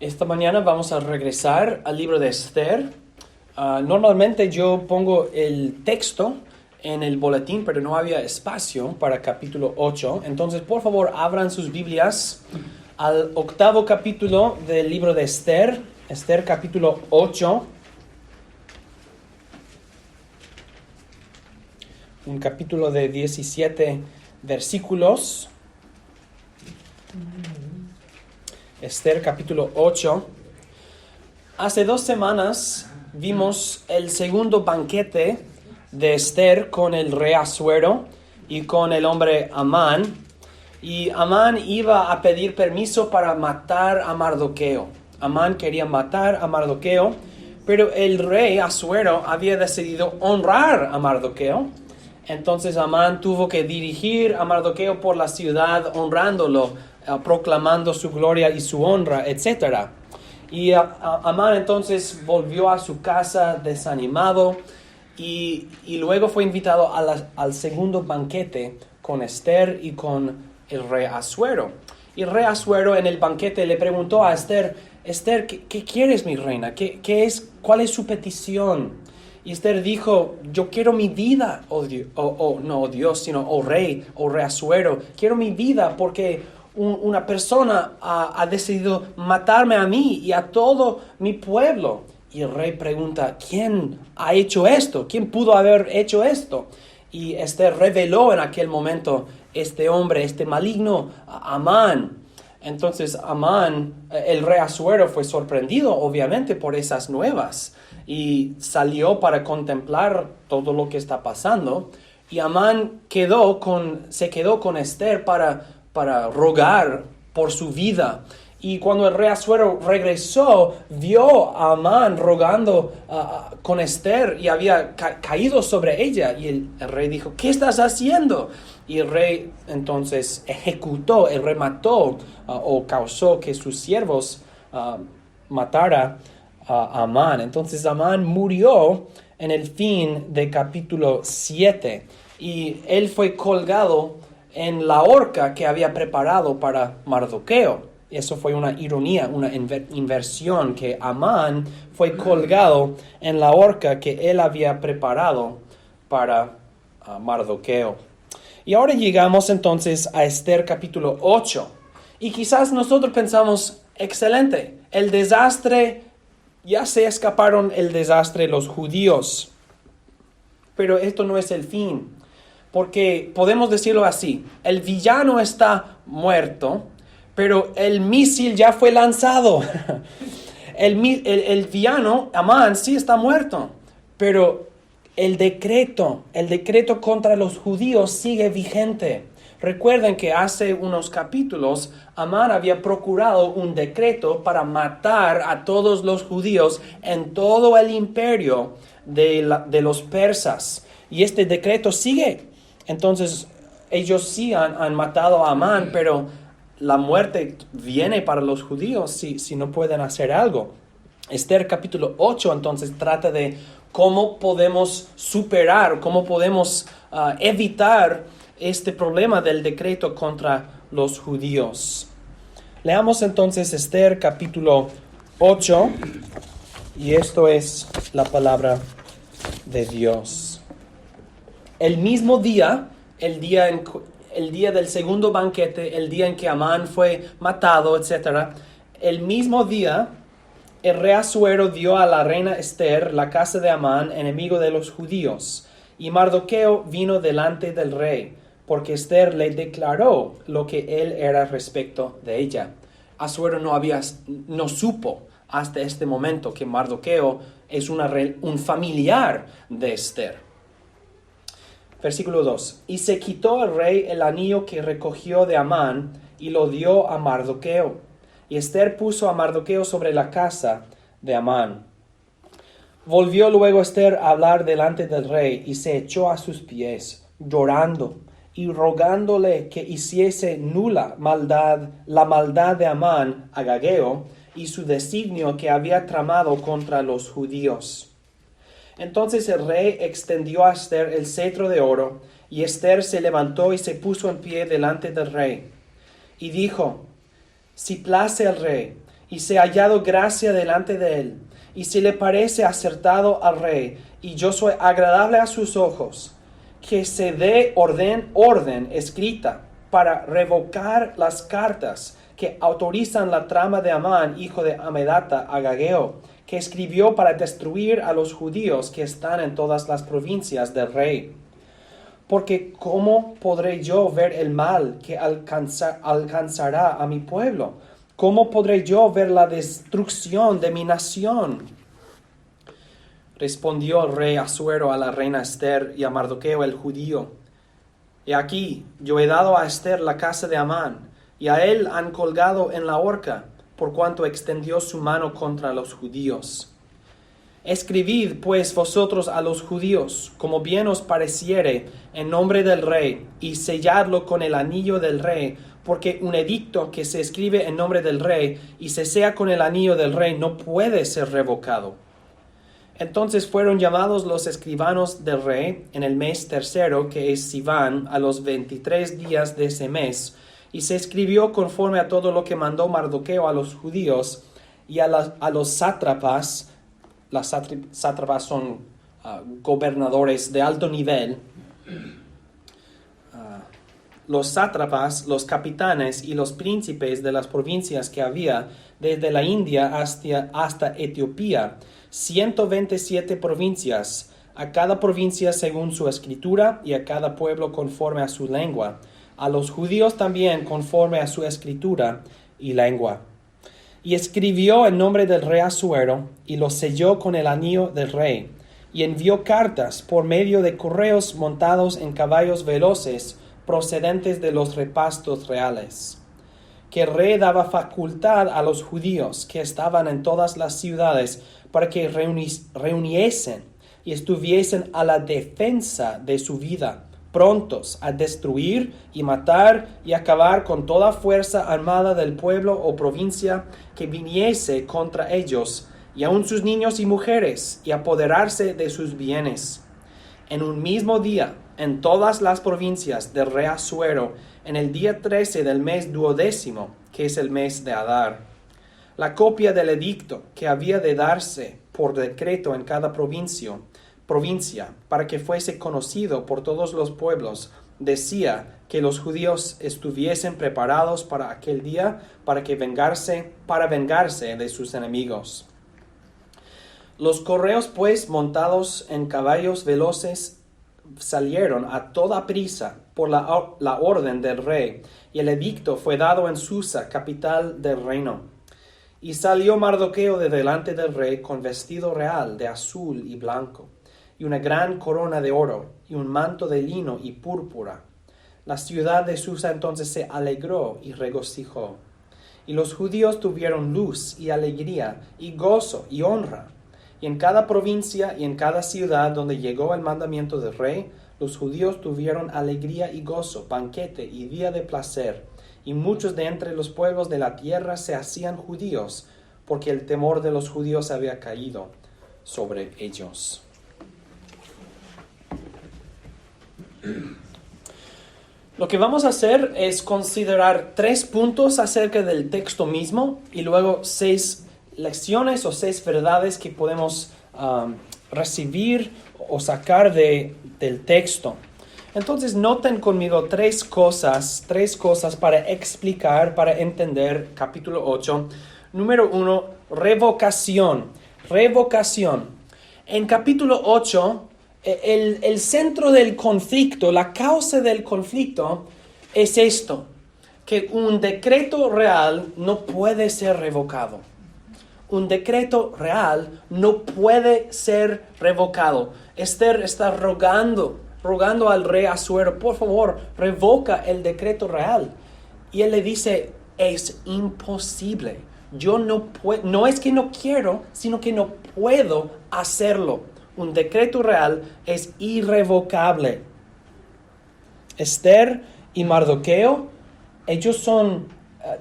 Esta mañana vamos a regresar al libro de Esther. Normalmente yo pongo el texto en el boletín, pero no había espacio para capítulo 8. Entonces, por favor, abran sus Biblias al octavo capítulo del libro de Esther. Esther capítulo 8. Un capítulo de 17 versículos. Esther capítulo 8. Hace 2 semanas vimos el segundo banquete de Esther con el rey Asuero y con el hombre Amán. Y Amán iba a pedir permiso para matar a Mardoqueo. Amán quería matar a Mardoqueo, pero el rey Asuero había decidido honrar a Mardoqueo. Entonces Amán tuvo que dirigir a Mardoqueo por la ciudad honrándolo, proclamando su gloria y su honra, etc. Y Amán entonces volvió a su casa desanimado y luego fue invitado al segundo banquete con Esther y con el rey Asuero. Y el rey Asuero en el banquete le preguntó a Esther: Esther, ¿qué quieres, mi reina? ¿Cuál es su petición? Y Esther dijo: yo quiero mi vida, no Dios, sino rey Asuero. Quiero mi vida porque una persona ha decidido matarme a mí y a todo mi pueblo. Y el rey pregunta: ¿quién ha hecho esto? ¿Quién pudo haber hecho esto? Y Esther reveló en aquel momento este hombre, este maligno Amán. Entonces Amán, el rey Asuero, fue sorprendido obviamente por esas nuevas y salió para contemplar todo lo que está pasando. Y Amán se quedó con Esther para rogar por su vida. Y cuando el rey Asuero regresó, vio a Amán rogando con Esther y había caído sobre ella. Y el rey dijo: ¿qué estás haciendo? Y el rey entonces mató o causó que sus siervos matara a Amán. Entonces Amán murió en el fin de capítulo 7 y él fue colgado en la horca que había preparado para Mardoqueo. Eso fue una ironía, una inversión, que Amán fue colgado en la horca que él había preparado para Mardoqueo. Y ahora llegamos entonces a Esther capítulo 8. Y quizás nosotros pensamos: excelente, el desastre, ya se escaparon el desastre los judíos. Pero esto no es el fin. Porque podemos decirlo así: el villano está muerto, pero el misil ya fue lanzado. El villano, Amán, sí está muerto, pero el decreto contra los judíos sigue vigente. Recuerden que hace unos capítulos Amán había procurado un decreto para matar a todos los judíos en todo el imperio de los persas. Y este decreto sigue. Entonces ellos sí han matado a Amán, pero la muerte viene para los judíos si no pueden hacer algo. Esther capítulo 8 entonces trata de cómo podemos superar, cómo podemos evitar este problema del decreto contra los judíos. Leamos entonces Esther capítulo 8 y esto es la palabra de Dios. El mismo día, el día del segundo banquete, el día en que Amán fue matado, etc. El mismo día, el rey Asuero dio a la reina Esther la casa de Amán, enemigo de los judíos. Y Mardoqueo vino delante del rey, porque Esther le declaró lo que él era respecto de ella. Asuero no supo hasta este momento que Mardoqueo es un familiar de Esther. Versículo 2. Y se quitó el rey el anillo que recogió de Amán y lo dio a Mardoqueo. Y Esther puso a Mardoqueo sobre la casa de Amán. Volvió luego Esther a hablar delante del rey y se echó a sus pies, llorando y rogándole que hiciese nula la maldad de Amán Agageo y su designio que había tramado contra los judíos. Entonces el rey extendió a Esther el cetro de oro, y Esther se levantó y se puso en pie delante del rey. Y dijo: si place al rey, y sea hallado gracia delante de él, y si le parece acertado al rey, y yo soy agradable a sus ojos, que se dé orden escrita para revocar las cartas que autorizan la trama de Amán, hijo de Amedata, Agageo, que escribió para destruir a los judíos que están en todas las provincias del rey. Porque ¿cómo podré yo ver el mal que alcanzará a mi pueblo? ¿Cómo podré yo ver la destrucción de mi nación? Respondió el rey Asuero a la reina Esther y a Mardoqueo el judío: He aquí, yo he dado a Esther la casa de Amán, y a él han colgado en la horca, por cuanto extendió su mano contra los judíos. Escribid pues vosotros a los judíos, como bien os pareciere, en nombre del rey, y selladlo con el anillo del rey, porque un edicto que se escribe en nombre del rey y se sea con el anillo del rey no puede ser revocado. Entonces fueron llamados los escribanos del rey en el mes tercero, que es Sivan, a los 23 días de ese mes, y se escribió conforme a todo lo que mandó Mardoqueo a los judíos y a los sátrapas. Las sátrapas son gobernadores de alto nivel. Los sátrapas, los capitanes y los príncipes de las provincias que había, desde la India hasta Etiopía, 127 provincias, a cada provincia según su escritura y a cada pueblo conforme a su lengua, a los judíos también conforme a su escritura y lengua. Y escribió en nombre del rey Asuero, y lo selló con el anillo del rey, y envió cartas por medio de correos montados en caballos veloces, procedentes de los repastos reales, que el rey daba facultad a los judíos que estaban en todas las ciudades para que reuniesen y estuviesen a la defensa de su vida, prontos a destruir y matar y acabar con toda fuerza armada del pueblo o provincia que viniese contra ellos, y aun sus niños y mujeres, y apoderarse de sus bienes. En un mismo día, en todas las provincias del rey Asuero, en el día 13 del mes 12, que es el mes de Adar, la copia del edicto que había de darse por decreto en cada provincia, para que fuese conocido por todos los pueblos, decía que los judíos estuviesen preparados para aquel día para vengarse de sus enemigos. Los correos, pues, montados en caballos veloces, salieron a toda prisa por la orden del rey, y el edicto fue dado en Susa, capital del reino. Y salió Mardoqueo de delante del rey con vestido real de azul y blanco, y una gran corona de oro, y un manto de lino y púrpura. La ciudad de Susa entonces se alegró y regocijó. Y los judíos tuvieron luz y alegría, y gozo y honra. Y en cada provincia y en cada ciudad donde llegó el mandamiento del rey, los judíos tuvieron alegría y gozo, banquete y día de placer. Y muchos de entre los pueblos de la tierra se hacían judíos, porque el temor de los judíos había caído sobre ellos. Lo que vamos a hacer es considerar 3 puntos acerca del texto mismo y luego 6 lecciones o 6 verdades que podemos recibir o sacar del texto. Entonces noten conmigo 3 cosas para explicar, para entender capítulo 8. Número 1, revocación. En capítulo 8, el centro del conflicto, la causa del conflicto es esto, que un decreto real no puede ser revocado. Un decreto real no puede ser revocado. Esther está rogando al rey Asuero: por favor, revoca el decreto real. Y él le dice: es imposible. Yo no es que no quiero, sino que no puedo hacerlo. Un decreto real es irrevocable. Esther y Mardoqueo, ellos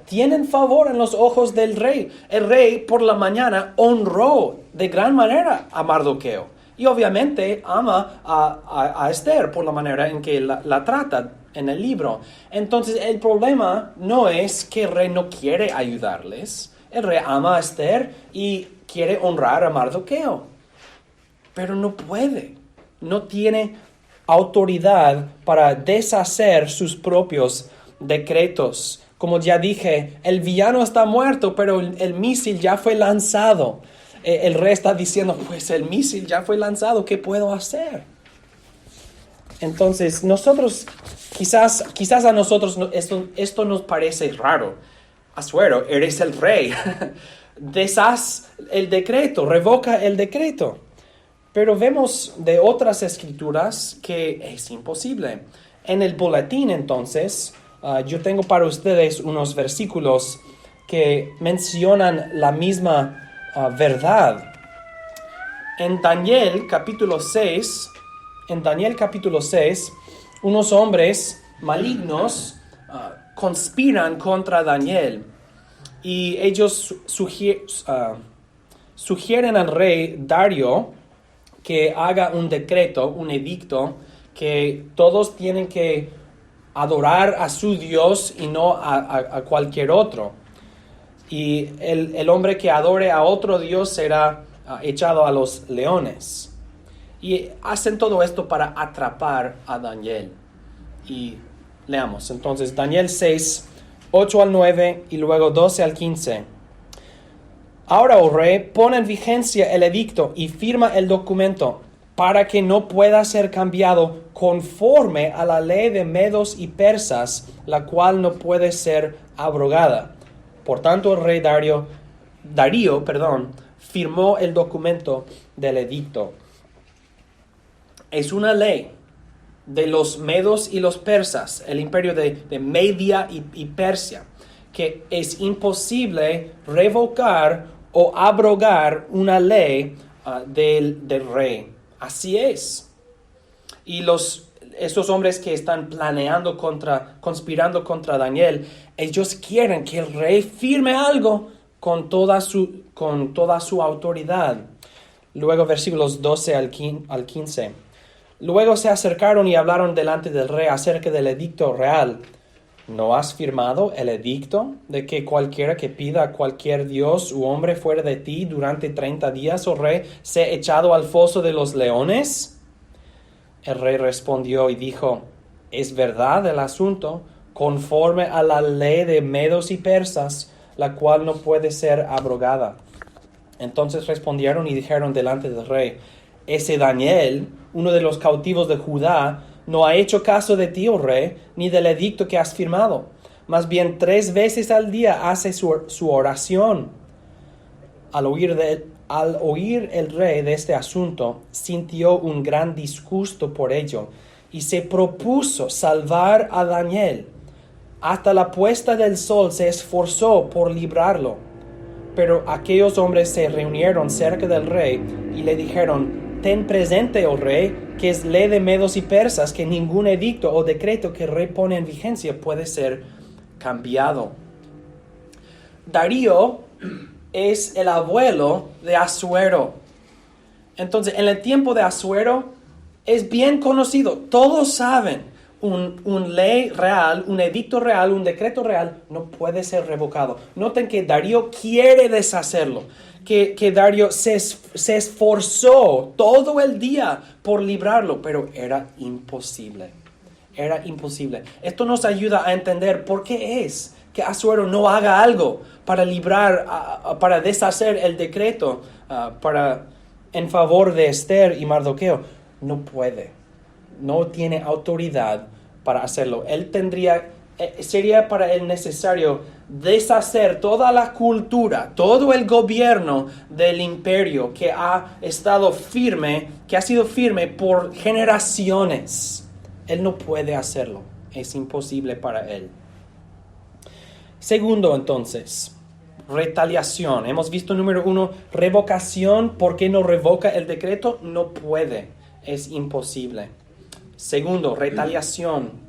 tienen favor en los ojos del rey. El rey por la mañana honró de gran manera a Mardoqueo. Y obviamente ama a Esther por la manera en que la trata en el libro. Entonces el problema no es que el rey no quiere ayudarles. El rey ama a Esther y quiere honrar a Mardoqueo, pero no puede, no tiene autoridad para deshacer sus propios decretos. Como ya dije, el villano está muerto, pero el misil ya fue lanzado. El rey está diciendo, pues el misil ya fue lanzado, ¿qué puedo hacer? Entonces, nosotros, quizás a nosotros esto nos parece raro. Asuero, eres el rey. Deshaz el decreto, revoca el decreto. Pero vemos de otras escrituras que es imposible. En el boletín, entonces, yo tengo para ustedes unos versículos que mencionan la misma verdad. En Daniel capítulo 6, unos hombres malignos conspiran contra Daniel y ellos sugieren al rey Darío que haga un decreto, un edicto, que todos tienen que adorar a su Dios y no a cualquier otro. Y el hombre que adore a otro Dios será echado a los leones. Y hacen todo esto para atrapar a Daniel. Y leamos entonces Daniel 6, 8 al 9 y luego 12 al 15. Ahora, oh rey, pon en vigencia el edicto y firma el documento para que no pueda ser cambiado conforme a la ley de medos y persas, la cual no puede ser abrogada. Por tanto, el rey Darío, firmó el documento del edicto. Es una ley de los medos y los persas, el imperio de Media y Persia, que es imposible revocar o abrogar una ley del rey. Así es. Y esos hombres que están conspirando contra Daniel, ellos quieren que el rey firme algo con toda su autoridad. Luego versículos 12 al 15. Luego se acercaron y hablaron delante del rey acerca del edicto real. ¿No has firmado el edicto de que cualquiera que pida a cualquier dios u hombre fuera de ti durante 30 días, oh rey, sea echado al foso de los leones? El rey respondió y dijo, es verdad el asunto, conforme a la ley de medos y persas, la cual no puede ser abrogada. Entonces respondieron y dijeron delante del rey, ese Daniel, uno de los cautivos de Judá, no ha hecho caso de ti, oh rey, ni del edicto que has firmado. Más bien 3 veces al día hace su oración. Al oír el rey de este asunto, sintió un gran disgusto por ello y se propuso salvar a Daniel. Hasta la puesta del sol se esforzó por librarlo. Pero aquellos hombres se reunieron cerca del rey y le dijeron, ten presente, oh rey, que es ley de medos y persas, que ningún edicto o decreto que el rey pone en vigencia puede ser cambiado. Darío es el abuelo de Asuero. Entonces, en el tiempo de Asuero es bien conocido. Todos saben, un ley real, un edicto real, un decreto real no puede ser revocado. Noten que Darío quiere deshacerlo. Que Darío se esforzó todo el día por librarlo, pero era imposible. Era imposible. Esto nos ayuda a entender por qué es que Asuero no haga algo para para deshacer el decreto en favor de Esther y Mardoqueo. No puede. No tiene autoridad para hacerlo. Sería para él necesario deshacer toda la cultura, todo el gobierno del imperio que ha sido firme por generaciones. Él no puede hacerlo. Es imposible para él. Segundo, entonces, retaliación. Hemos visto número 1, revocación. ¿Por qué no revoca el decreto? No puede. Es imposible. Segundo, retaliación.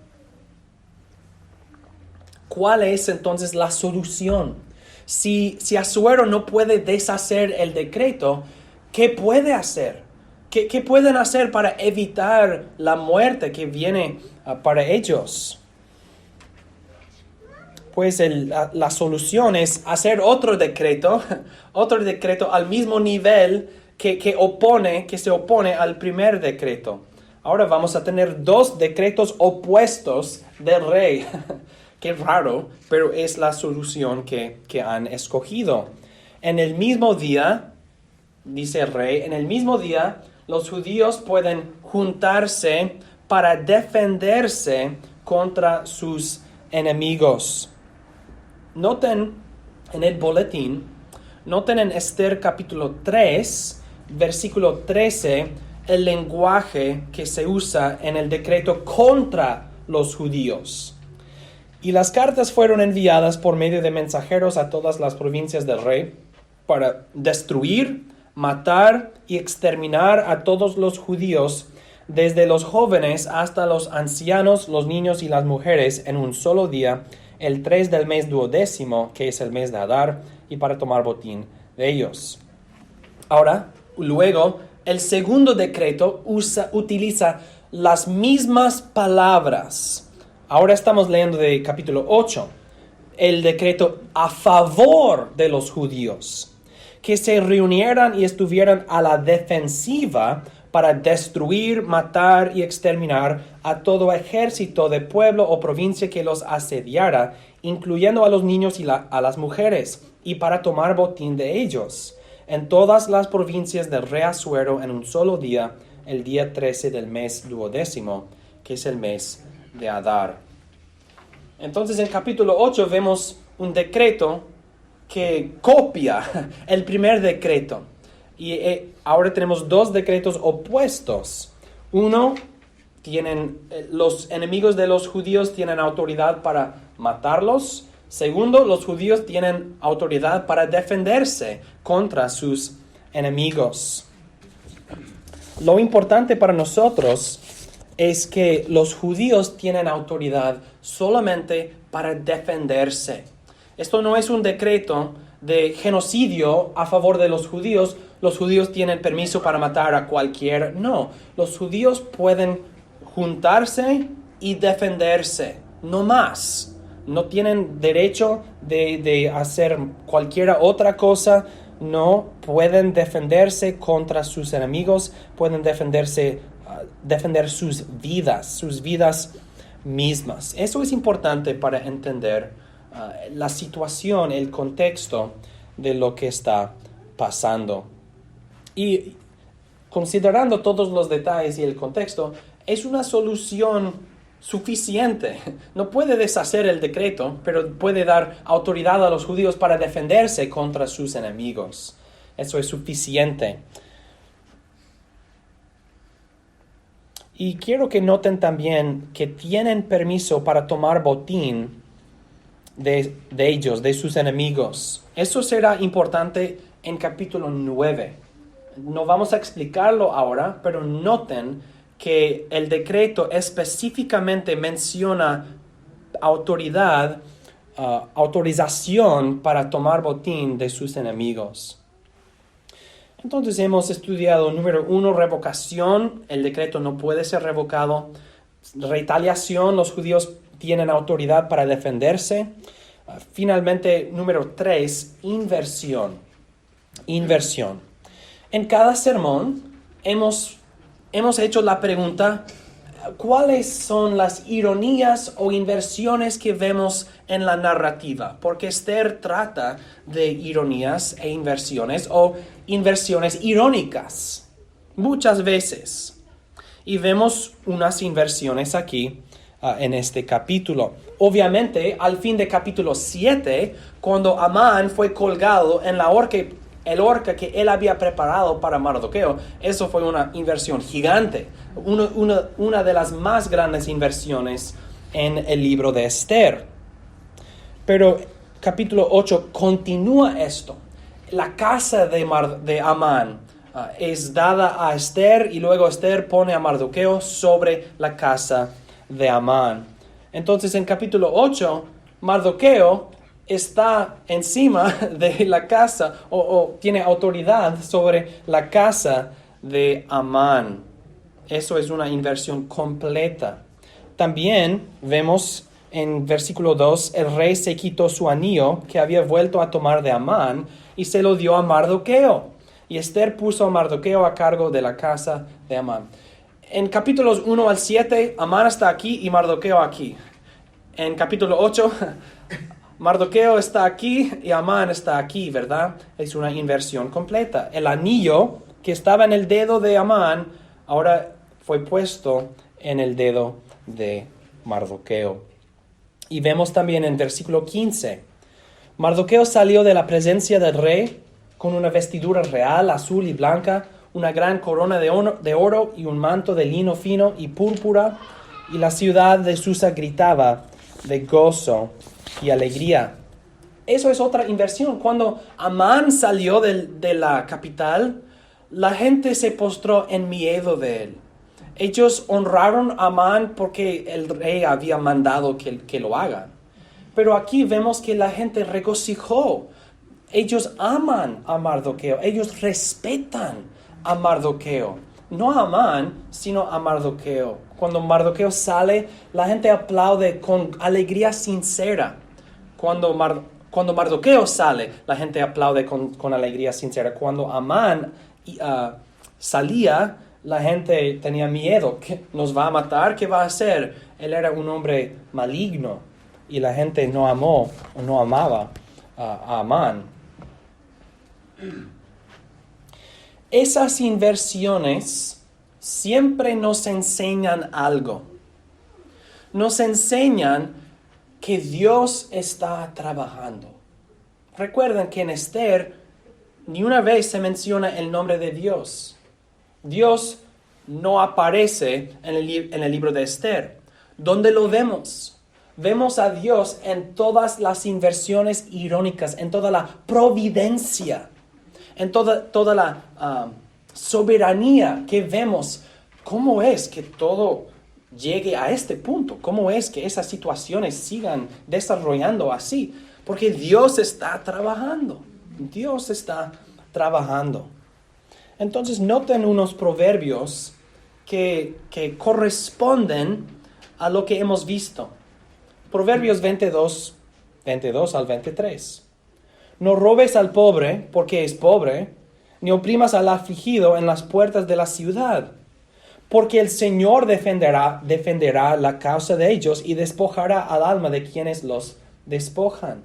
¿Cuál es entonces la solución? Si Asuero no puede deshacer el decreto, ¿qué puede hacer? ¿Qué pueden hacer para evitar la muerte que viene para ellos? pues la solución es hacer otro decreto al mismo nivel que se opone al primer decreto. Ahora vamos a tener dos decretos opuestos del rey. Qué raro, pero es la solución que han escogido. En el mismo día, dice el rey, en el mismo día los judíos pueden juntarse para defenderse contra sus enemigos. Noten en el boletín, noten en Esther capítulo 3, versículo 13, el lenguaje que se usa en el decreto contra los judíos. Y las cartas fueron enviadas por medio de mensajeros a todas las provincias del rey para destruir, matar y exterminar a todos los judíos, desde los jóvenes hasta los ancianos, los niños y las mujeres, en un solo día, el 3 del mes 12º, que es el mes de Adar, y para tomar botín de ellos. Ahora, luego, el segundo decreto utiliza las mismas palabras. Ahora estamos leyendo de capítulo 8, el decreto a favor de los judíos, que se reunieran y estuvieran a la defensiva para destruir, matar y exterminar a todo ejército de pueblo o provincia que los asediara, incluyendo a los niños y a las mujeres, y para tomar botín de ellos, en todas las provincias del rey Asuero en un solo día, el día 13 del mes 12º, que es el mes de Adar. Entonces en capítulo 8 vemos un decreto que copia el primer decreto. Y ahora tenemos dos decretos opuestos. Uno, los enemigos de los judíos tienen autoridad para matarlos. Segundo, los judíos tienen autoridad para defenderse contra sus enemigos. Lo importante para nosotros es que los judíos tienen autoridad solamente para defenderse. Esto no es un decreto de genocidio a favor de los judíos. Los judíos tienen permiso para matar a cualquiera. No, los judíos pueden juntarse y defenderse, no más. No tienen derecho de hacer cualquier otra cosa. No pueden defenderse contra sus enemigos, pueden defender sus vidas mismas. Eso es importante para entender la situación, el contexto de lo que está pasando. Y considerando todos los detalles y el contexto, es una solución suficiente. No puede deshacer el decreto, pero puede dar autoridad a los judíos para defenderse contra sus enemigos. Eso es suficiente. Y quiero que noten también que tienen permiso para tomar botín de ellos, de sus enemigos. Eso será importante en capítulo 9. No vamos a explicarlo ahora, pero noten que el decreto específicamente menciona autorización para tomar botín de sus enemigos. Entonces hemos estudiado número 1, revocación. El decreto no puede ser revocado. Retaliación, los judíos tienen autoridad para defenderse. Finalmente, número 3, inversión. En cada sermón hemos hecho la pregunta: ¿cuáles son las ironías o inversiones que vemos en la narrativa? Porque Esther trata de ironías e inversiones o inversiones irónicas muchas veces. Y vemos unas inversiones aquí en este capítulo. Obviamente, al fin de capítulo 7, cuando Amán fue colgado en el horca que él había preparado para Mardoqueo, eso fue una inversión gigante, una de las más grandes inversiones en el libro de Esther. Pero capítulo 8 continúa esto. La casa de Amán es dada a Esther, y luego Esther pone a Mardoqueo sobre la casa de Amán. Entonces en capítulo 8, Mardoqueo está encima de la casa o tiene autoridad sobre la casa de Amán. Eso es una inversión completa. También vemos en versículo 2, el rey se quitó su anillo que había vuelto a tomar de Amán y se lo dio a Mardoqueo. Y Esther puso a Mardoqueo a cargo de la casa de Amán. En capítulos 1 al 7, Amán está aquí y Mardoqueo aquí. En capítulo 8, Mardoqueo está aquí y Amán está aquí, ¿verdad? Es una inversión completa. El anillo que estaba en el dedo de Amán ahora fue puesto en el dedo de Mardoqueo. Y vemos también en versículo 15, Mardoqueo salió de la presencia del rey con una vestidura real, azul y blanca, una gran corona de oro y un manto de lino fino y púrpura, y la ciudad de Susa gritaba de gozo y alegría. Eso es otra inversión. Cuando Amán salió de la capital, la gente se postró en miedo de él. Ellos honraron a Amán porque el rey había mandado que lo hagan. Pero aquí vemos que la gente regocijó. Ellos aman a Mardoqueo. Ellos respetan a Mardoqueo. No a Amán, sino a Mardoqueo. Cuando Mardoqueo sale, la gente aplaude con alegría sincera. Cuando Mardoqueo sale, la gente aplaude con alegría sincera. Cuando Amán salía, la gente tenía miedo. ¿Qué nos va a matar? ¿Qué va a hacer? Él era un hombre maligno y la gente no amaba a Amán. Esas inversiones siempre nos enseñan algo. Nos enseñan que Dios está trabajando. Recuerden que en Esther ni una vez se menciona el nombre de Dios. Dios no aparece en el libro de Esther. ¿Dónde lo vemos? Vemos a Dios en todas las inversiones irónicas, en toda la providencia, en toda la soberanía que vemos. ¿Cómo es que todo llegue a este punto? ¿Cómo es que esas situaciones sigan desarrollando así? Porque Dios está trabajando. Dios está trabajando. Entonces noten unos proverbios que corresponden a lo que hemos visto. Proverbios 22 al 23. No robes al pobre porque es pobre, ni oprimas al afligido en las puertas de la ciudad, porque el Señor defenderá la causa de ellos y despojará al alma de quienes los despojan.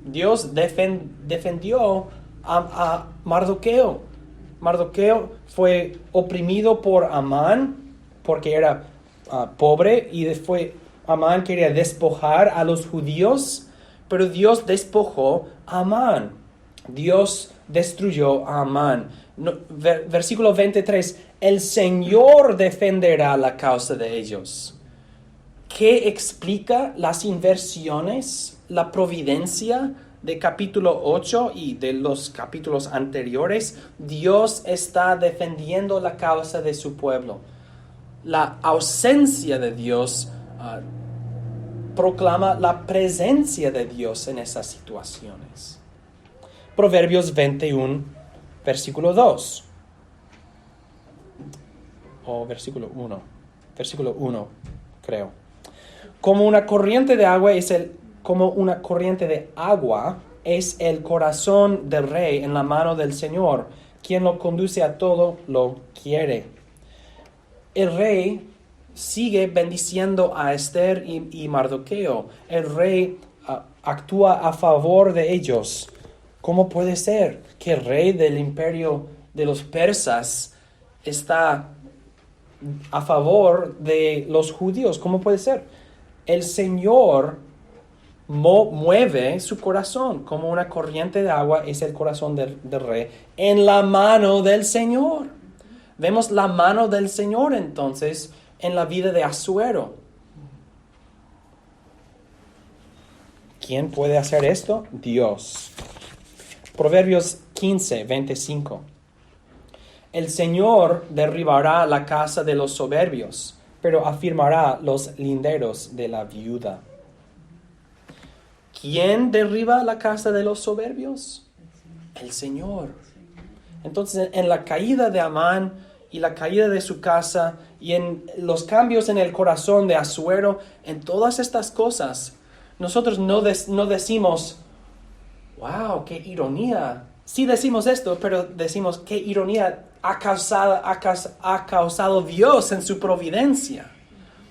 Dios defendió a Mardoqueo. Mardoqueo fue oprimido por Amán porque era pobre y después Amán quería despojar a los judíos, pero Dios despojó a Amán. Dios destruyó a Amán. Versículo 23, el Señor defenderá la causa de ellos. ¿Qué explica las inversiones, la providencia de capítulo 8 y de los capítulos anteriores? Dios está defendiendo la causa de su pueblo. La ausencia de Dios proclama la presencia de Dios en esas situaciones. Proverbios 21, versículo 2. O versículo 1. Versículo 1, creo. Como una corriente de agua es el corazón del rey en la mano del Señor, quien lo conduce a todo lo quiere. El rey sigue bendiciendo a Esther y Mardoqueo. El rey actúa a favor de ellos. ¿Cómo puede ser que el rey del imperio de los persas está a favor de los judíos? ¿Cómo puede ser? El Señor mueve su corazón como una corriente de agua, es el corazón del rey en la mano del Señor. Vemos la mano del Señor entonces en la vida de Asuero. ¿Quién puede hacer esto? Dios. Proverbios 15, 25. El Señor derribará la casa de los soberbios, pero afirmará los linderos de la viuda. ¿Quién derriba la casa de los soberbios? El Señor. Entonces, en la caída de Amán y la caída de su casa y en los cambios en el corazón de Asuero, en todas estas cosas, nosotros no decimos, wow, qué ironía. Sí decimos esto, pero decimos, qué ironía ha causado Dios en su providencia.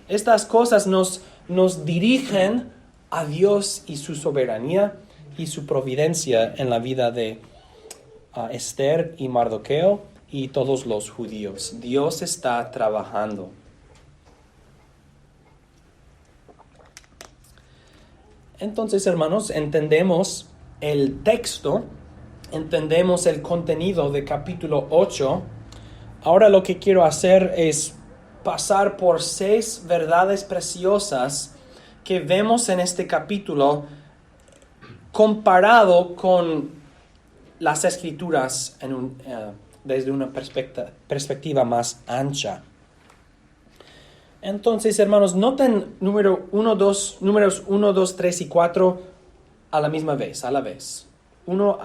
Estas cosas nos dirigen a Dios y su soberanía y su providencia en la vida de Esther y Mardoqueo y todos los judíos. Dios está trabajando. Entonces, hermanos, entendemos el texto, entendemos el contenido de capítulo 8. Ahora lo que quiero hacer es pasar por 6 verdades preciosas que vemos en este capítulo comparado con las Escrituras desde una perspectiva más ancha. Entonces, hermanos, noten números 1, 2, 3 y 4 a la misma vez, a la vez. 1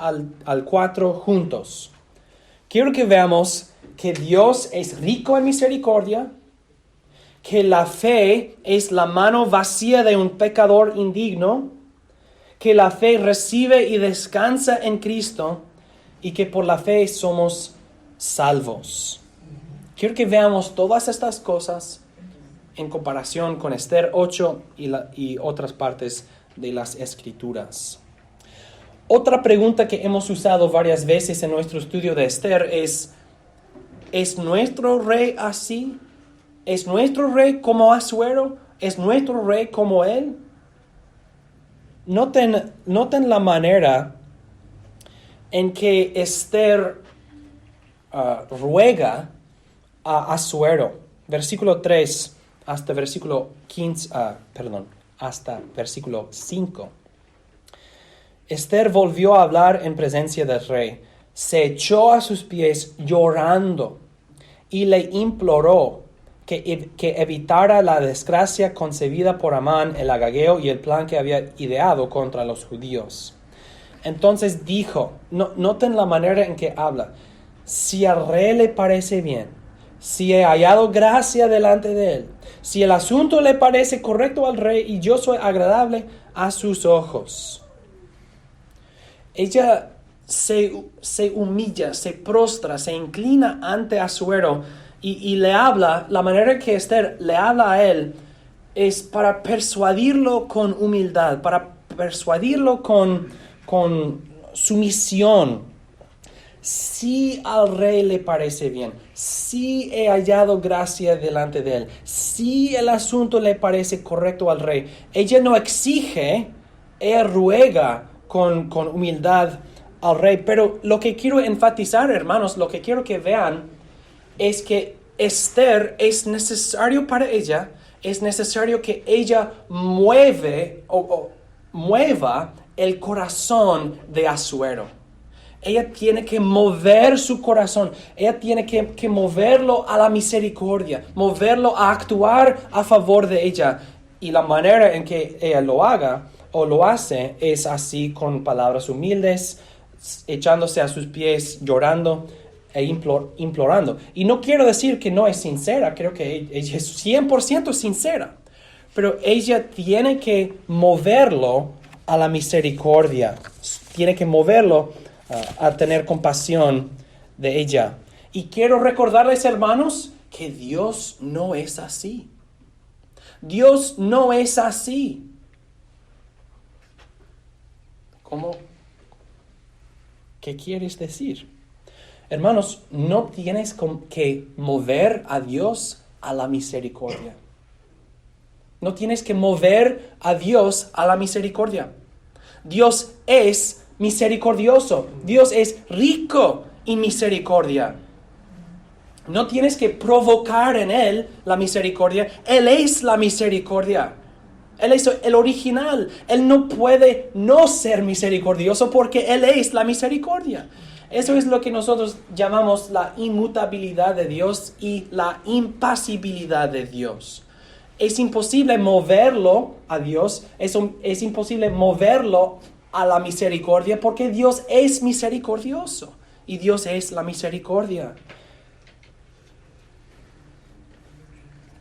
al 4 juntos. Quiero que veamos que Dios es rico en misericordia, que la fe es la mano vacía de un pecador indigno, que la fe recibe y descansa en Cristo y que por la fe somos salvos. Quiero que veamos todas estas cosas en comparación con Esther 8 y otras partes de las Escrituras. Otra pregunta que hemos usado varias veces en nuestro estudio de Esther ¿es nuestro rey así? ¿Es nuestro rey como Asuero? ¿Es nuestro rey como él? Noten la manera en que Esther ruega a Asuero. Versículo 3 hasta versículo 5. Esther volvió a hablar en presencia del rey. Se echó a sus pies llorando y le imploró que evitara la desgracia concebida por Amán el agageo y el plan que había ideado contra los judíos. Entonces dijo, noten la manera en que habla, si al rey le parece bien, si he hallado gracia delante de él, si el asunto le parece correcto al rey y yo soy agradable a sus ojos. Ella se humilla, se prostra, se inclina ante Asuero y le habla, la manera que Esther le habla a él es para persuadirlo con humildad, para persuadirlo con sumisión. Si al rey le parece bien, si he hallado gracia delante de él, si el asunto le parece correcto al rey, ella no exige, ella ruega con humildad al rey. Pero lo que quiero enfatizar, hermanos, lo que quiero que vean es que Esther es necesario para ella, es necesario que ella mueva el corazón de Asuero. Ella tiene que mover su corazón, ella tiene que moverlo a la misericordia, moverlo a actuar a favor de ella. Y la manera en que ella lo haga o lo hace es así, con palabras humildes, echándose a sus pies, llorando e implorando. Y no quiero decir que no es sincera, creo que ella es 100% sincera, pero ella tiene que moverlo a la misericordia, tiene que moverlo a tener compasión de ella. Y quiero recordarles, hermanos, que Dios no es así. Dios no es así. ¿Cómo? ¿Qué quieres decir? Hermanos, no tienes que mover a Dios a la misericordia. No tienes que mover a Dios a la misericordia. Dios es misericordioso. Dios es rico en misericordia. No tienes que provocar en Él la misericordia. Él es la misericordia. Él es el original. Él no puede no ser misericordioso porque Él es la misericordia. Eso es lo que nosotros llamamos la inmutabilidad de Dios y la impasibilidad de Dios. Es imposible moverlo a Dios, es imposible moverlo a la misericordia porque Dios es misericordioso y Dios es la misericordia.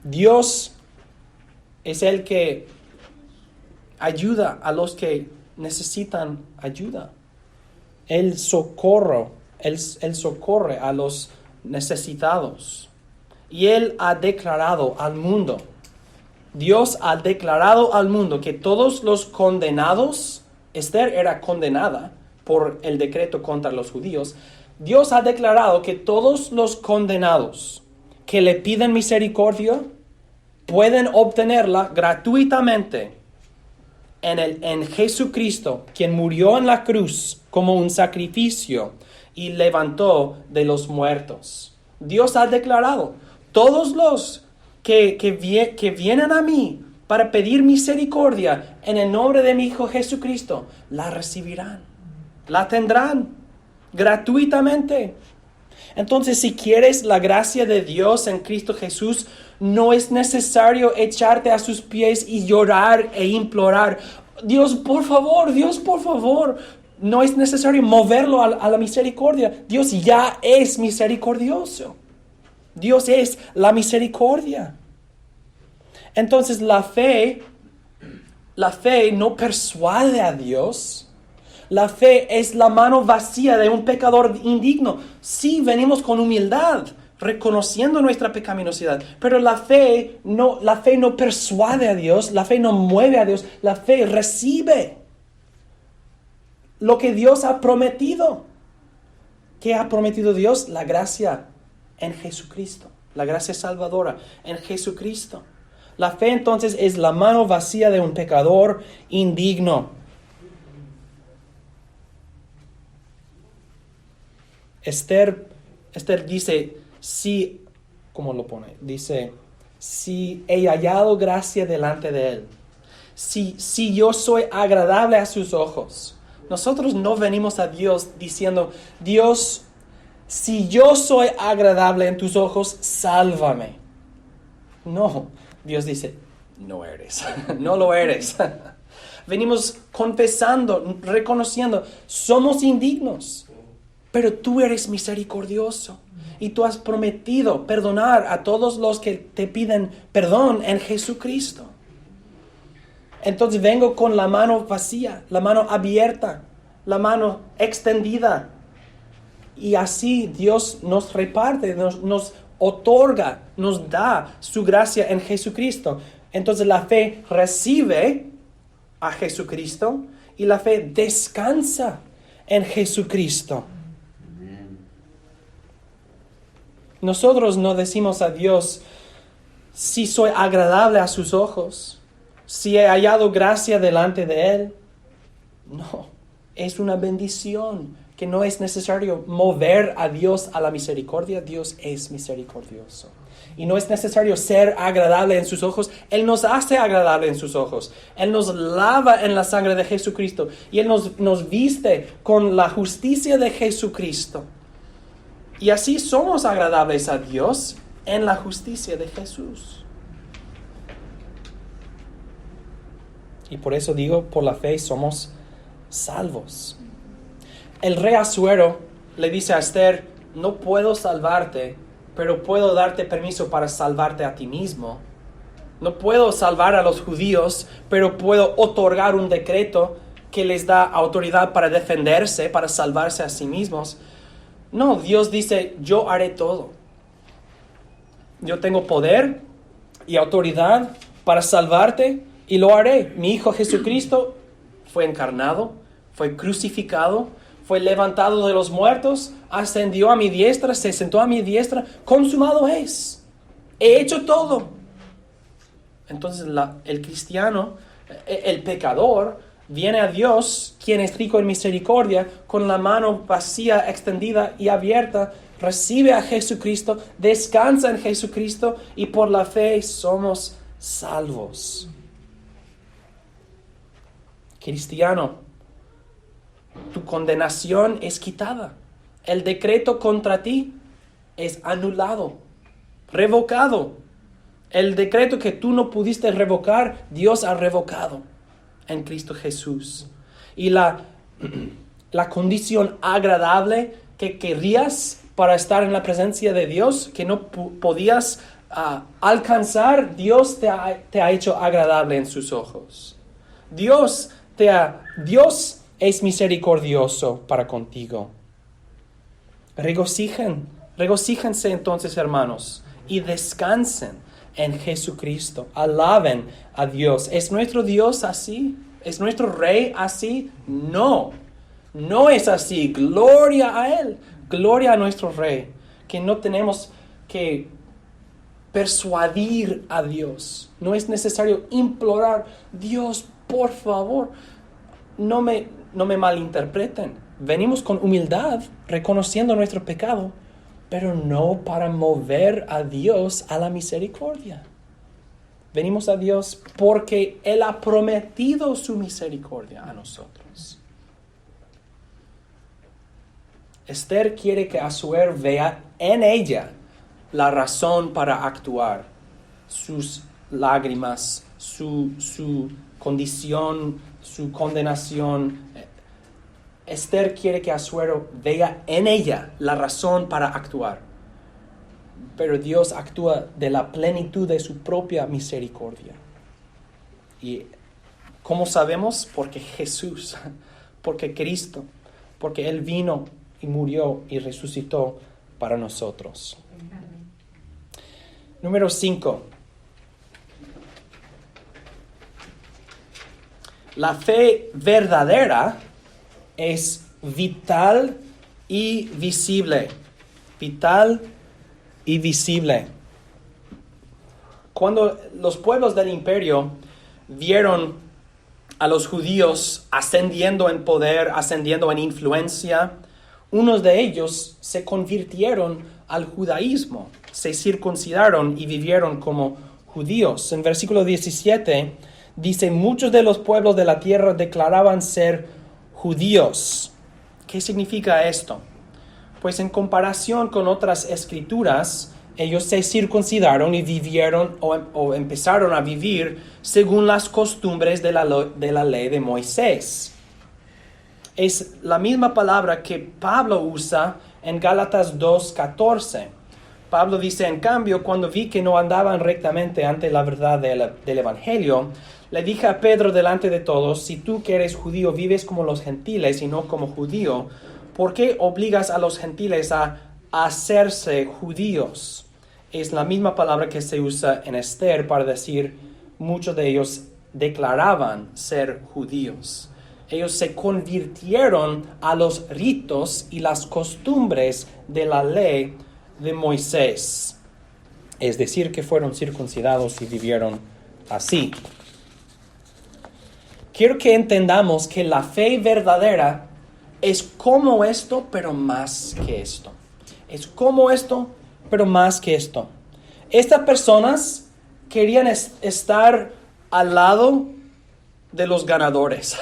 Dios es el que ayuda a los que necesitan ayuda. Él socorre a los necesitados. Y Él ha declarado al mundo, Dios ha declarado al mundo que todos los condenados, Esther era condenada por el decreto contra los judíos, Dios ha declarado que todos los condenados que le piden misericordia pueden obtenerla gratuitamente en Jesucristo, quien murió en la cruz como un sacrificio y levantó de los muertos. Dios ha declarado, todos los que vienen a mí para pedir misericordia en el nombre de mi Hijo Jesucristo, la recibirán, la tendrán gratuitamente. Entonces, si quieres la gracia de Dios en Cristo Jesús, no es necesario echarte a sus pies y llorar e implorar, Dios, por favor. No es necesario moverlo a la misericordia. Dios ya es misericordioso. Dios es la misericordia. Entonces la fe no persuade a Dios. La fe es la mano vacía de un pecador indigno. Sí, venimos con humildad, reconociendo nuestra pecaminosidad, pero la fe no persuade a Dios, la fe no mueve a Dios, la fe recibe lo que Dios ha prometido. ¿Qué ha prometido Dios? La gracia en Jesucristo, la gracia salvadora en Jesucristo. La fe entonces es la mano vacía de un pecador indigno. Esther dice, ¿cómo lo pone? Dice, si he hallado gracia delante de él, si yo soy agradable a sus ojos. Nosotros no venimos a Dios diciendo, Dios, si yo soy agradable en tus ojos, sálvame. No, Dios dice, no eres, no lo eres. Venimos confesando, reconociendo, somos indignos, pero tú eres misericordioso y tú has prometido perdonar a todos los que te piden perdón en Jesucristo. Entonces vengo con la mano vacía, la mano abierta, la mano extendida. Y así Dios nos reparte, nos otorga, nos da su gracia en Jesucristo. Entonces la fe recibe a Jesucristo y la fe descansa en Jesucristo. Nosotros no decimos a Dios, si soy agradable a sus ojos, si he hallado gracia delante de Él. No, es una bendición que no es necesario mover a Dios a la misericordia. Dios es misericordioso. Y no es necesario ser agradable en sus ojos. Él nos hace agradable en sus ojos. Él nos lava en la sangre de Jesucristo. Y Él nos viste con la justicia de Jesucristo. Y así somos agradables a Dios en la justicia de Jesús. Y por eso digo, por la fe somos salvos. El rey Asuero le dice a Esther, no puedo salvarte, pero puedo darte permiso para salvarte a ti mismo. No puedo salvar a los judíos, pero puedo otorgar un decreto que les da autoridad para defenderse, para salvarse a sí mismos. No, Dios dice, yo haré todo. Yo tengo poder y autoridad para salvarte y lo haré. Mi Hijo Jesucristo fue encarnado, fue crucificado, fue levantado de los muertos, ascendió a mi diestra, se sentó a mi diestra. Consumado es. He hecho todo. Entonces el cristiano, el pecador, viene a Dios, quien es rico en misericordia, con la mano vacía, extendida y abierta, recibe a Jesucristo, descansa en Jesucristo y por la fe somos salvos. Cristiano, tu condenación es quitada. El decreto contra ti es anulado, revocado. El decreto que tú no pudiste revocar, Dios ha revocado en Cristo Jesús. Y la condición agradable que querías para estar en la presencia de Dios, que no podías alcanzar, Dios te ha hecho agradable en sus ojos. Dios es misericordioso para contigo. Regocíjense entonces, hermanos, y descansen en Jesucristo. Alaben a Dios. ¿Es nuestro Dios así? ¿Es nuestro Rey así? No, no es así. Gloria a Él. Gloria a nuestro Rey. Que no tenemos que persuadir a Dios. No es necesario implorar, Dios, por favor, no me malinterpreten. Venimos con humildad, reconociendo nuestro pecado, pero no para mover a Dios a la misericordia. Venimos a Dios porque Él ha prometido su misericordia a nosotros. Esther quiere que Asuero vea en ella la razón para actuar, sus lágrimas, su condición, su condenación. Esther quiere que Asuero vea en ella la razón para actuar. Pero Dios actúa de la plenitud de su propia misericordia. ¿Y cómo sabemos? Porque Jesús, porque Cristo, porque Él vino y murió y resucitó para nosotros. Número 5. La fe verdadera es vital y visible. Vital y visible. Cuando los pueblos del imperio vieron a los judíos ascendiendo en poder, ascendiendo en influencia, unos de ellos se convirtieron al judaísmo, se circuncidaron y vivieron como judíos. En versículo 17 dice, muchos de los pueblos de la tierra declaraban ser judíos. ¿Qué significa esto? Pues en comparación con otras escrituras, ellos se circuncidaron y vivieron o empezaron a vivir según las costumbres de la ley de Moisés. Es la misma palabra que Pablo usa en Gálatas 2:14. Pablo dice, en cambio, cuando vi que no andaban rectamente ante la verdad del Evangelio, le dije a Pedro delante de todos, si tú que eres judío vives como los gentiles y no como judío, ¿por qué obligas a los gentiles a hacerse judíos? Es la misma palabra que se usa en Esther para decir, muchos de ellos declaraban ser judíos. Ellos se convirtieron a los ritos y las costumbres de la ley de Moisés. Es decir, que fueron circuncidados y vivieron así. Quiero que entendamos que la fe verdadera es como esto, pero más que esto. Es como esto, pero más que esto. Estas personas querían estar al lado de los ganadores.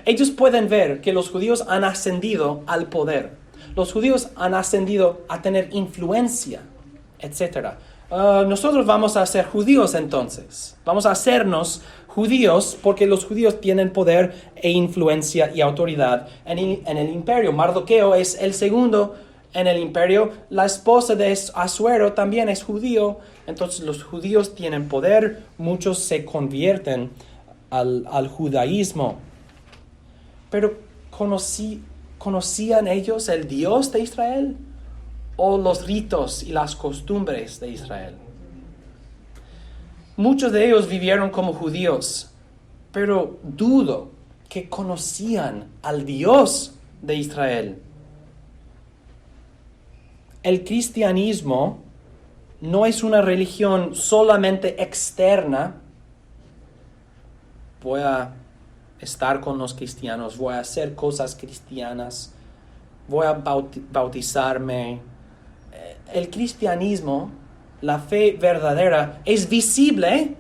Ellos pueden ver que los judíos han ascendido al poder. Los judíos han ascendido a tener influencia, etc. Nosotros vamos a ser judíos entonces. Vamos a hacernos judíos porque los judíos tienen poder e influencia y autoridad en el imperio. Mardoqueo es el segundo en el imperio. La esposa de Asuero también es judío. Entonces los judíos tienen poder. Muchos se convierten al judaísmo. Pero ¿conocían ellos el Dios de Israel o los ritos y las costumbres de Israel? Muchos de ellos vivieron como judíos, pero dudo que conocían al Dios de Israel. El cristianismo no es una religión solamente externa. Voy a estar con los cristianos, voy a hacer cosas cristianas, voy a bautizarme. El cristianismo, la fe verdadera, es visible.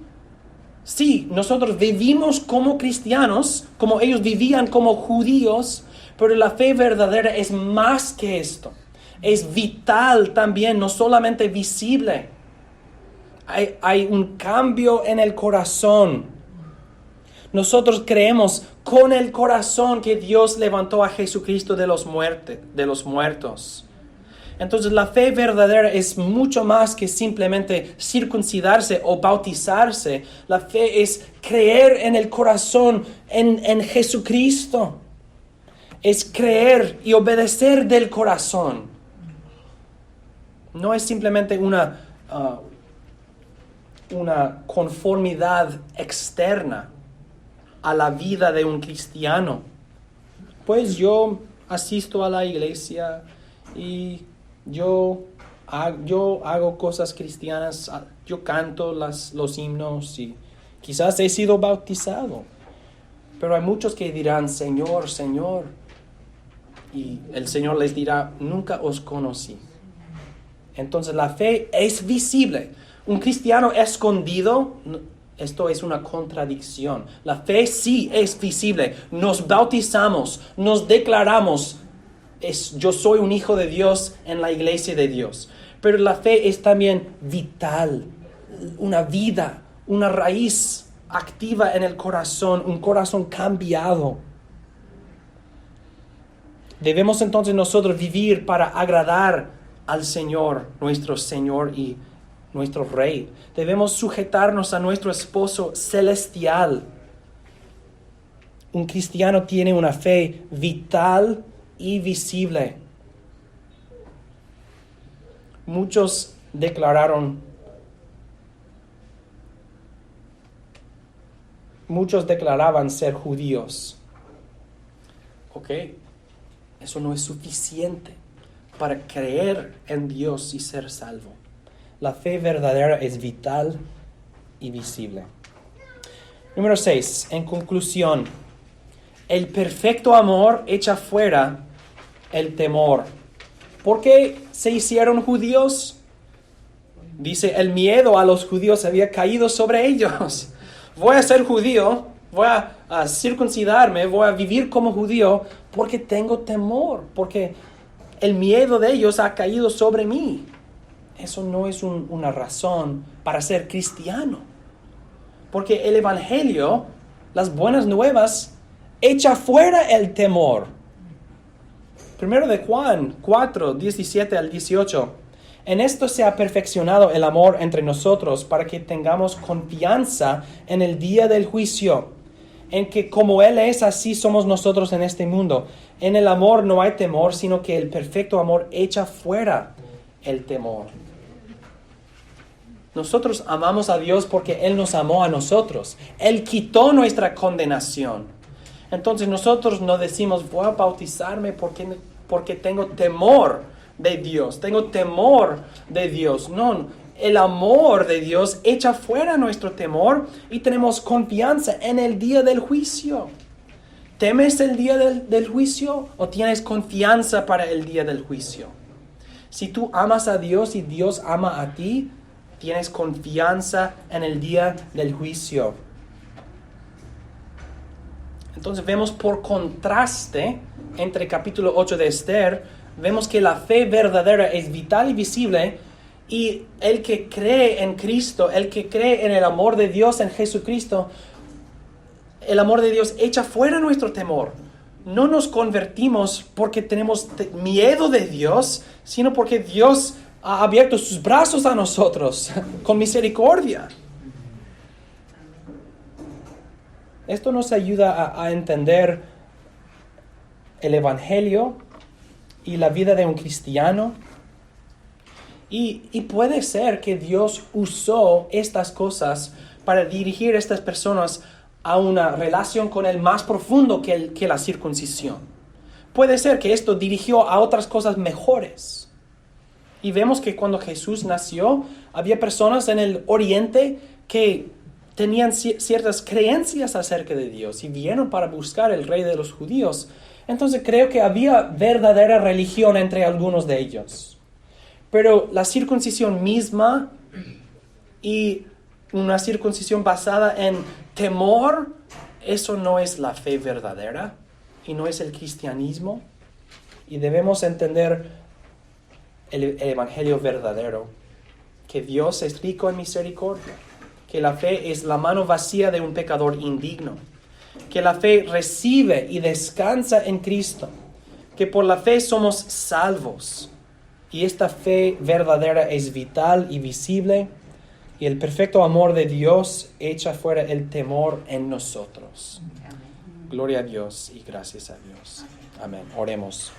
Sí, nosotros vivimos como cristianos, como ellos vivían como judíos, pero la fe verdadera es más que esto. Es vital también, no solamente visible. Hay un cambio en el corazón. Nosotros creemos con el corazón que Dios levantó a Jesucristo de los muertos. Entonces la fe verdadera es mucho más que simplemente circuncidarse o bautizarse. La fe es creer en el corazón, en Jesucristo. Es creer y obedecer del corazón. No es simplemente una conformidad externa a la vida de un cristiano. Pues yo asisto a la iglesia y yo hago cosas cristianas, yo canto los himnos y quizás he sido bautizado. Pero hay muchos que dirán, Señor, Señor. Y el Señor les dirá, nunca os conocí. Entonces la fe es visible. Un cristiano escondido, esto es una contradicción. La fe sí es visible. Nos bautizamos, nos declaramos, yo soy un hijo de Dios en la iglesia de Dios. Pero la fe es también vital, una vida, una raíz activa en el corazón, un corazón cambiado. Debemos entonces nosotros vivir para agradar al Señor, nuestro Señor y nuestro Rey. Debemos sujetarnos a nuestro esposo celestial. Un cristiano tiene una fe vital y visible. Muchos declaraban ser judíos. ¿Ok? Eso no es suficiente para creer en Dios y ser salvo. La fe verdadera es vital y visible. Número 6. En conclusión, el perfecto amor echa fuera el temor. ¿Por qué se hicieron judíos? Dice, el miedo a los judíos había caído sobre ellos. Voy a ser judío, voy a circuncidarme, voy a vivir como judío porque tengo temor, porque el miedo de ellos ha caído sobre mí. Eso no es una razón para ser cristiano. Porque el Evangelio, las buenas nuevas, echa fuera el temor. Primero de Juan 4, 17 al 18. En esto se ha perfeccionado el amor entre nosotros para que tengamos confianza en el día del juicio. En que como Él es, así somos nosotros en este mundo. En el amor no hay temor, sino que el perfecto amor echa fuera el temor. Nosotros amamos a Dios porque Él nos amó a nosotros. Él quitó nuestra condenación. Entonces nosotros no decimos, voy a bautizarme porque tengo temor de Dios. Tengo temor de Dios. No, el amor de Dios echa fuera nuestro temor y tenemos confianza en el día del juicio. ¿Temes el día del juicio o tienes confianza para el día del juicio? Si tú amas a Dios y Dios ama a ti, tienes confianza en el día del juicio. Entonces vemos por contraste entre capítulo 8 de Esther, vemos que la fe verdadera es vital y visible, y el que cree en Cristo, el que cree en el amor de Dios en Jesucristo, el amor de Dios echa fuera nuestro temor. No nos convertimos porque tenemos miedo de Dios, sino porque Dios ha abierto sus brazos a nosotros con misericordia. Esto nos ayuda a entender el Evangelio y la vida de un cristiano. Y puede ser que Dios usó estas cosas para dirigir a estas personas a una relación con Él más profundo que la circuncisión. Puede ser que esto dirigió a otras cosas mejores. Y vemos que cuando Jesús nació, había personas en el oriente que tenían ciertas creencias acerca de Dios y vinieron para buscar el rey de los judíos. Entonces creo que había verdadera religión entre algunos de ellos. Pero la circuncisión misma y una circuncisión basada en temor, eso no es la fe verdadera y no es el cristianismo. Y debemos entender el evangelio verdadero, que Dios es rico en misericordia, que la fe es la mano vacía de un pecador indigno, que la fe recibe y descansa en Cristo, que por la fe somos salvos y esta fe verdadera es vital y visible, y el perfecto amor de Dios echa fuera el temor en nosotros. Gloria a Dios y gracias a Dios. Amén. Oremos.